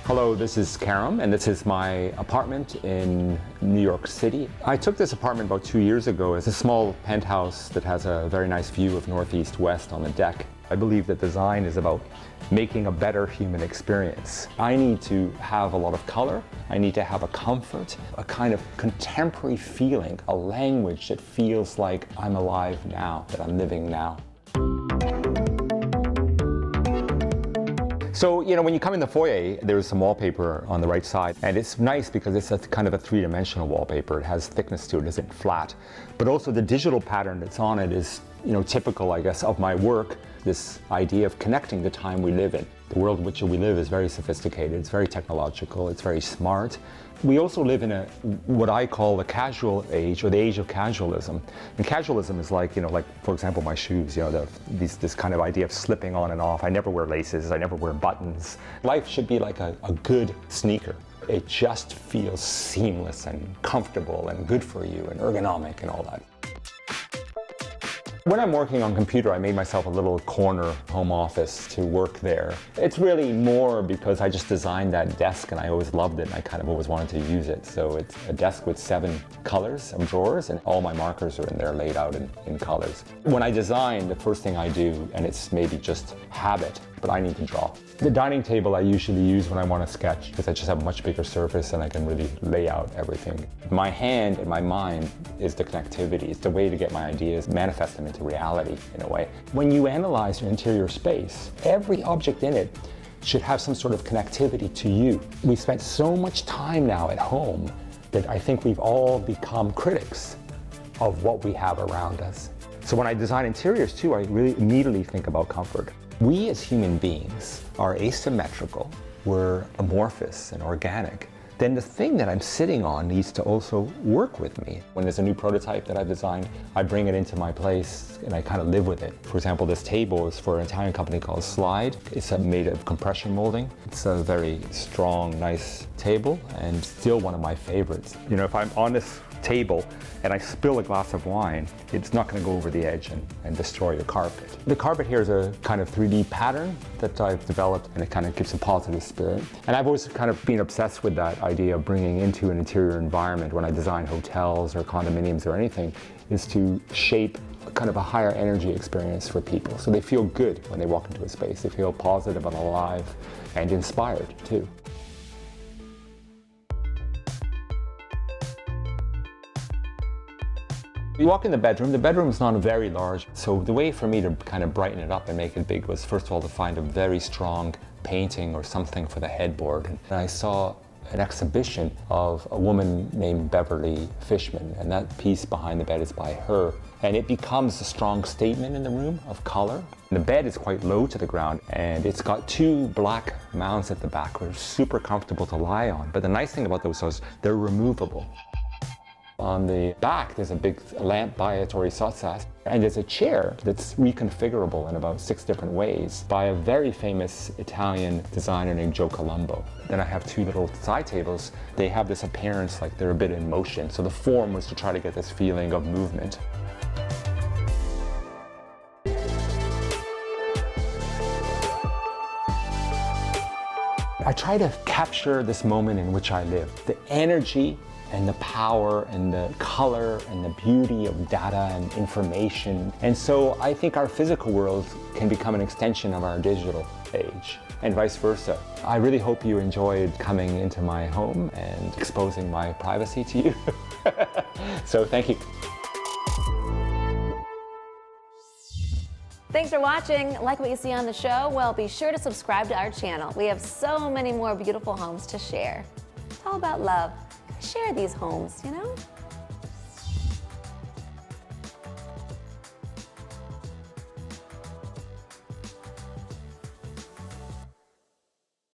Hello, this is Karim, and this is my apartment in New York City. I took this apartment about 2 years ago. It's a small penthouse that has a very nice view of northeast west on the deck. I believe that design is about making a better human experience. I need to have a lot of color. I need to have a comfort, a kind of contemporary feeling, a language that feels like I'm alive now, that I'm living now. So, when you come in the foyer, there's some wallpaper on the right side, and it's nice because it's a kind of a three-dimensional wallpaper. It has thickness to it, it isn't flat. But also the digital pattern that's on it is, typical, I guess, of my work, this idea of connecting the time we live in. The world in which we live is very sophisticated, it's very technological, it's very smart. We also live in what I call the casual age, or the age of casualism. And casualism is like, for example, my shoes, this kind of idea of slipping on and off. I never wear laces, I never wear buttons. Life should be like a good sneaker. It just feels seamless and comfortable and good for you and ergonomic and all that. When I'm working on computer, I made myself a little corner home office to work there. It's really more because I just designed that desk and I always loved it and I kind of always wanted to use it. So it's a desk with 7 colors of drawers and all my markers are in there laid out in colors. When I design, the first thing I do, and it's maybe just habit, but I need to draw. The dining table I usually use when I want to sketch because I just have a much bigger surface and I can really lay out everything. My hand and my mind is the connectivity. It's the way to get my ideas, manifest them into reality in a way. When you analyze your interior space, every object in it should have some sort of connectivity to you. We've spent so much time now at home that I think we've all become critics of what we have around us. So when I design interiors too, I really immediately think about comfort. We as human beings are asymmetrical, we're amorphous and organic. Then the thing that I'm sitting on needs to also work with me. When there's a new prototype that I've designed, I bring it into my place and I kind of live with it. For example, this table is for an Italian company called Slide. It's made of compression molding. It's a very strong, nice table and still one of my favorites. If I'm on this table and I spill a glass of wine, it's not going to go over the edge and destroy your carpet. The carpet here is a kind of 3D pattern that I've developed and it kind of gives a positive spirit. And I've always kind of been obsessed with that idea of bringing into an interior environment when I design hotels or condominiums or anything, is to shape kind of a higher energy experience for people. So they feel good when they walk into a space. They feel positive and alive and inspired too. You walk in the bedroom is not very large, so the way for me to kind of brighten it up and make it big was first of all to find a very strong painting or something for the headboard. And I saw an exhibition of a woman named Beverly Fishman, and that piece behind the bed is by her. And it becomes a strong statement in the room of color. The bed is quite low to the ground, and it's got 2 black mounds at the back, which are super comfortable to lie on. But the nice thing about those is they're removable. On the back, there's a big lamp by Ettore Sottsass, and there's a chair that's reconfigurable in about 6 different ways by a very famous Italian designer named Joe Colombo. Then I have 2 little side tables. They have this appearance like they're a bit in motion, so the form was to try to get this feeling of movement. I try to capture this moment in which I live, the energy and the power and the color and the beauty of data and information. And so I think our physical world can become an extension of our digital age and vice versa. I really hope you enjoyed coming into my home and exposing my privacy to you. So thank you. Thanks for watching. Like what you see on the show? Well, be sure to subscribe to our channel. We have so many more beautiful homes to share. It's all about love. Share these homes,